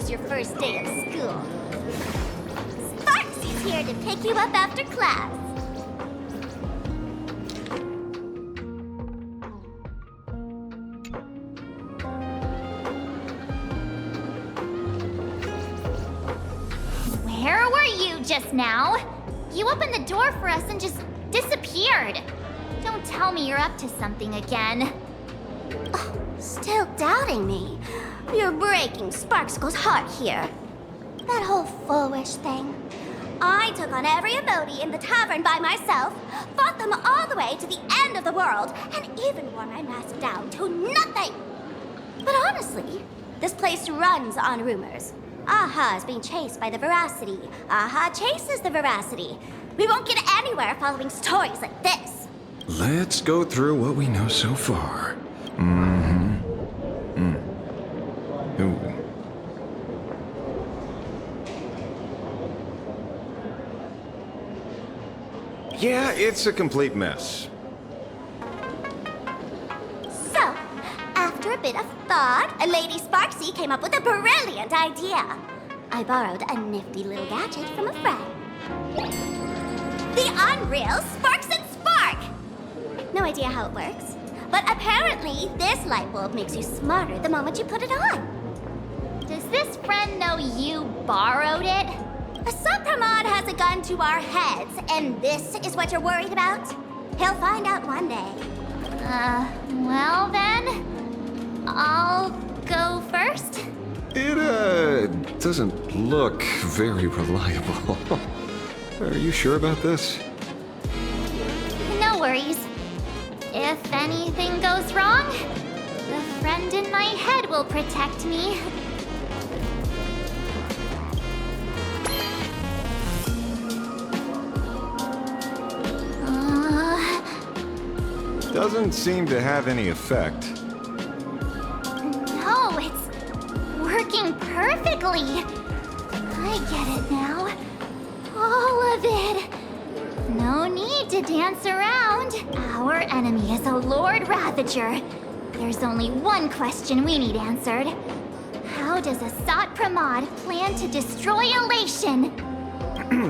was your first day of school. Sparxie's here to pick you up after class. Where were you just now? You opened the door for us and just disappeared. Don't tell me you're up to something again. Oh, still doubting me? You're breaking Sparxicle's heart here. That whole foolish thing. I took on every emoji in the tavern by myself, fought them all the way to the end of the world, and even wore my mask down to nothing. But honestly, this place runs on rumors. Aha is being chased by the veracity. Aha chases the veracity. We won't get anywhere following stories like this. Let's go through what we know so far. Ooh. Yeah, it's a complete mess. So, after a bit of thought, Lady Sparxie came up with a brilliant idea. I borrowed a nifty little gadget from a friend. The unreal Sparks and Spark! No idea how it works, but apparently this light bulb makes you smarter the moment you put it on. Does this friend know you borrowed it? A subpramod has a gun to our heads, and this is what you're worried about? He'll find out one day. Well then, I'll go first. It, doesn't look very reliable. Are you sure about this? No worries. If anything goes wrong, the friend in my head will protect me. Doesn't seem to have any effect. No, it's working perfectly. I get it now. All of it. No need to dance around. Our enemy is a Lord Ravager. There's only one question we need answered. How does Asat Pramod plan to destroy Elation?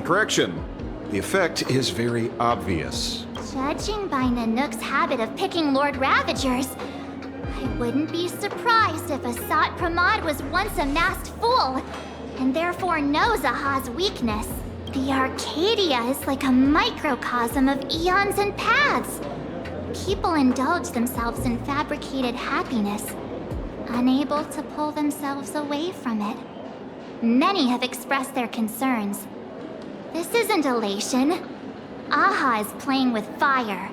Correction. The effect is very obvious. Judging by Nanook's habit of picking Lord Ravagers, I wouldn't be surprised if Asat Pramod was once a masked fool, and therefore knows Aha's weakness. The Arcadia is like a microcosm of eons and paths. People indulge themselves in fabricated happiness, unable to pull themselves away from it. Many have expressed their concerns. This isn't elation. Aha is playing with fire.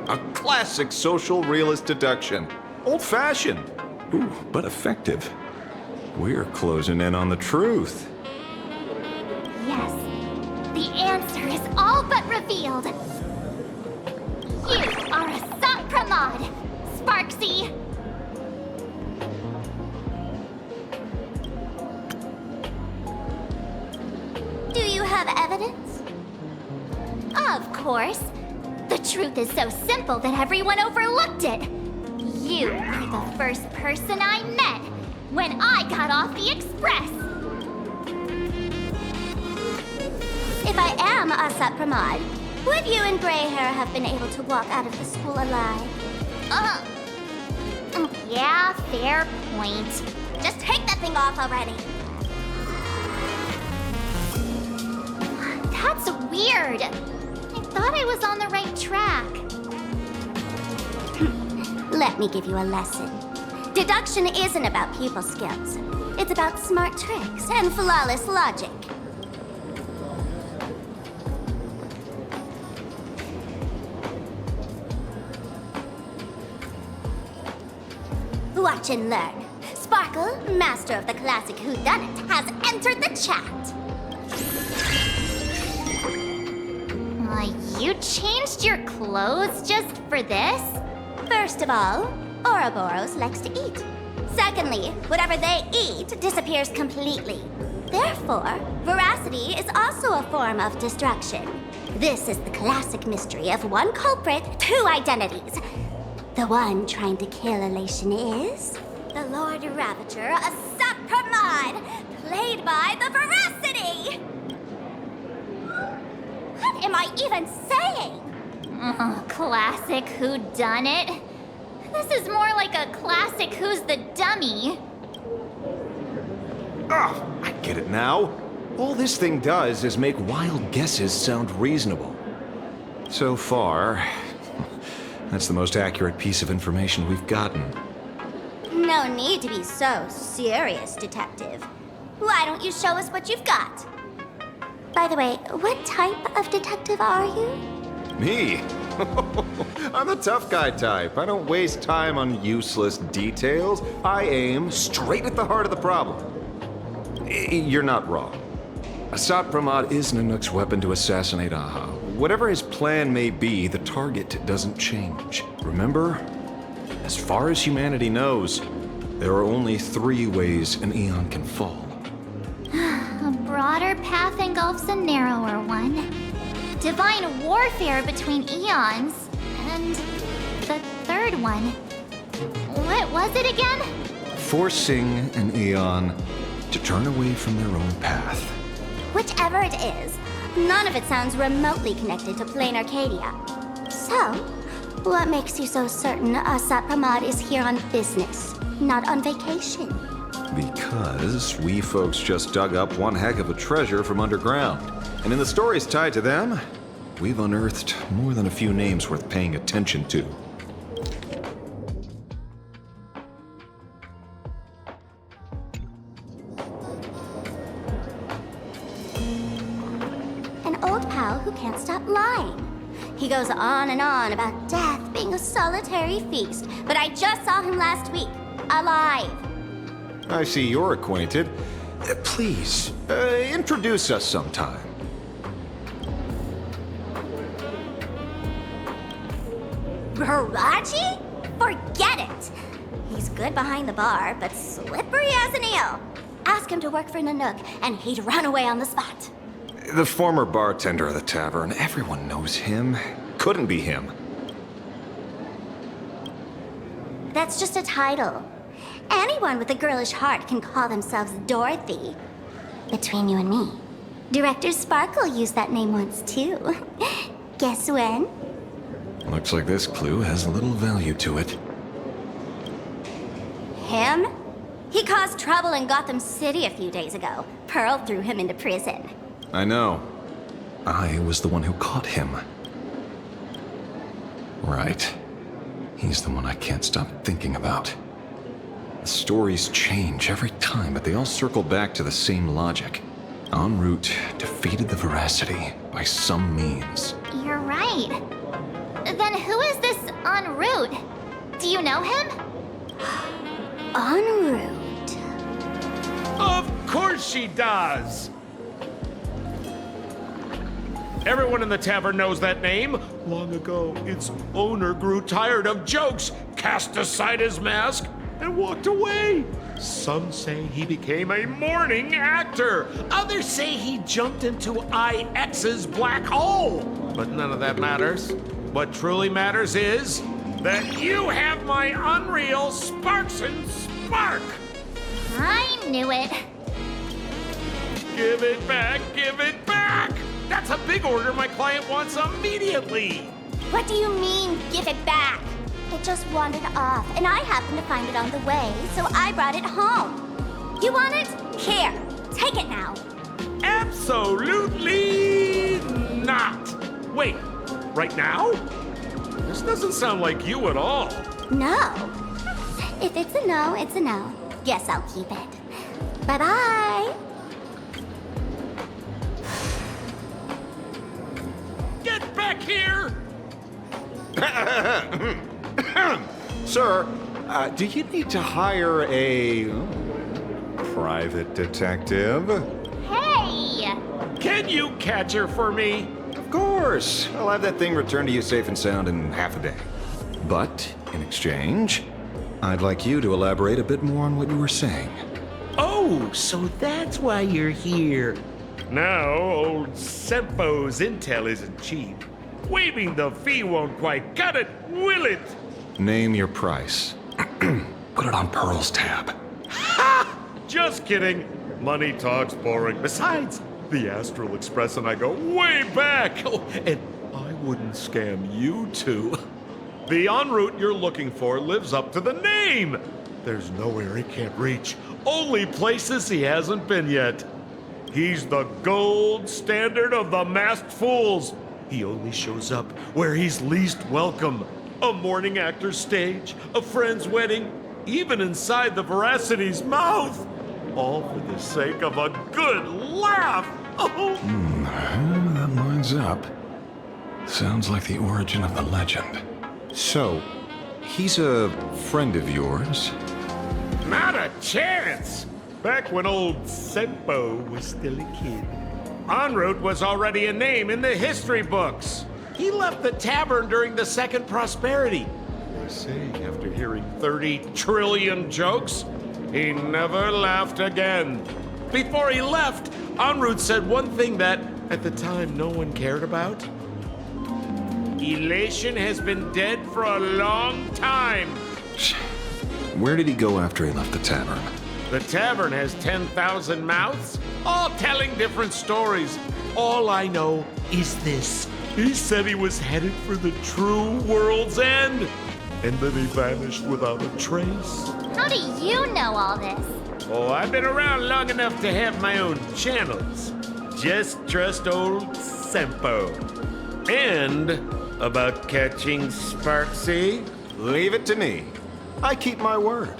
A classic social realist deduction. Old-fashioned. Ooh, but effective. We're closing in on the truth. Yes, the answer is all but revealed. You are a Sopramod, Sparxie. Do you have evidence? Of course. The truth is so simple that everyone overlooked it. You were the first person I met when I got off the express. If I am a Sopramod, would you and Gray Hair have been able to walk out of the school alive? Yeah, fair point. Just take that thing off already. That's weird. I thought I was on the right track. Let me give you a lesson. Deduction isn't about pupil skills. It's about smart tricks and flawless logic. Watch and learn. Sparkle, master of the classic whodunit, has entered the chat. You changed your clothes just for this? First of all, Ouroboros likes to eat. Secondly, whatever they eat disappears completely. Therefore, veracity is also a form of destruction. This is the classic mystery of one culprit, two identities. The one trying to kill Elation is the Lord Ravager, a Sapramod, played by the Veracity! What am I even saying? Oh, classic whodunit. This is more like a classic Who's the Dummy. Ah, I get it now. All this thing does is make wild guesses sound reasonable. So far, that's the most accurate piece of information we've gotten. No need to be so serious, Detective. Why don't you show us what you've got? By the way, what type of detective are you? Me? I'm the tough guy type. I don't waste time on useless details. I aim straight at the heart of the problem. You're not wrong. Asat Pramod is Nanook's weapon to assassinate Aha. Whatever his plan may be, the target doesn't change. Remember? As far as humanity knows, there are only 3 ways an Eon can fall. A broader path engulfs a narrower one. Divine warfare between eons. And the third one. What was it again? Forcing an Eon to turn away from their own path. Whichever it is, none of it sounds remotely connected to plain Arcadia. So, what makes you so certain Asat Pramod is here on business, not on vacation? Because we folks just dug up one heck of a treasure from underground. And in the stories tied to them, we've unearthed more than a few names worth paying attention to. An old pal who can't stop lying. He goes on and on about death being a solitary feast, but I just saw him last week, alive. I see you're acquainted. Please, introduce us sometime. Baraji? Forget it! He's good behind the bar, but slippery as an eel. Ask him to work for Nanook, and he'd run away on the spot. The former bartender of the tavern, everyone knows him. Couldn't be him. That's just a title. Anyone with a girlish heart can call themselves Dorothy. Between you and me, Director Sparkle used that name once too. Guess when? Looks like this clue has little value to it. Him? He caused trouble in Gotham City a few days ago. Pearl threw him into prison. I know. I was the one who caught him. Right. He's the one I can't stop thinking about. The stories change every time, but they all circle back to the same logic. En route, defeated the Veracity by some means. You're right. Then who is this en route? Do you know him? En route. Of course she does! Everyone in the tavern knows that name. Long ago, its owner grew tired of jokes, cast aside his mask, and walked away. Some say he became a mourning actor. Others say he jumped into IX's black hole. But none of that matters. What truly matters is that you have my unreal Sparks and Spark. I knew it. Give it back, give it back! That's a big order my client wants immediately. What do you mean, give it back? It just wandered off, and I happened to find it on the way, so I brought it home. You want it? Here, take it now. Absolutely not. Wait, right now? This doesn't sound like you at all. No. If it's a no, it's a no. Guess I'll keep it. Bye-bye. Get back here! Sir, do you need to hire a private detective? Hey! Can you catch her for me? Of course. I'll have that thing returned to you safe and sound in half a day. But, in exchange, I'd like you to elaborate a bit more on what you were saying. Oh, so that's why you're here. Now, old Sempo's intel isn't cheap. Waiving the fee won't quite cut it, will it? Name your price. Put put it on Pearl's tab. Just kidding. Money talks boring. Besides, the Astral Express and I go way back. Oh, and I wouldn't scam you two. The en route you're looking for lives up to the name. There's nowhere he can't reach. Only places he hasn't been yet. He's the gold standard of the masked fools. He only shows up where he's least welcome. A morning actor's stage, a friend's wedding, even inside the Veracity's mouth. All for the sake of a good laugh. Oh. That lines up. Sounds like the origin of the legend. So, he's a friend of yours? Not a chance! Back when old Senpo was still a kid, en route was already a name in the history books. He left the tavern during the Second Prosperity. They say after hearing 30 trillion jokes, he never laughed again. Before he left, en route said one thing that, at the time, no one cared about. Elation has been dead for a long time. Where did he go after he left the tavern? The tavern has 10,000 mouths, all telling different stories. All I know is this. He said he was headed for the true world's end, and then he vanished without a trace. How do you know all this? Oh, I've been around long enough to have my own channels. Just trust old Senpo. And about catching Sparxie? Leave it to me. I keep my word.